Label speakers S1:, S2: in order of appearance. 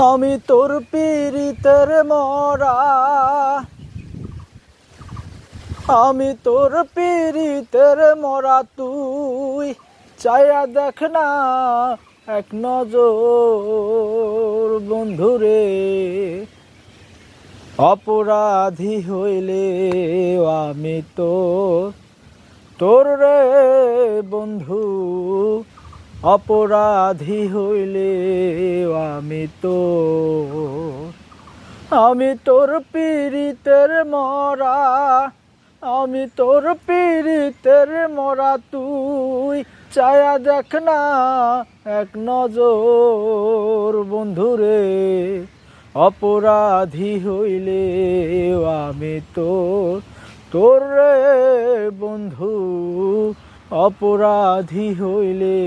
S1: আমি তোর পীড়িতের মরা, আমি তোর পীড়িতের মরা, তুই চাইয়া দেখ না এক নজর বন্ধুরে। অপরাধী হইলে আমি তোর রে বন্ধু, অপরাধী হইলে আমি তোর পীড়িতের মরা, আমি তোর পীড়িতের মরা, তুই চায়া দেখ না এক নজর বন্ধুরে। অপরাধী হইলে আমি তোর রে বন্ধু, অপরাধী হইলে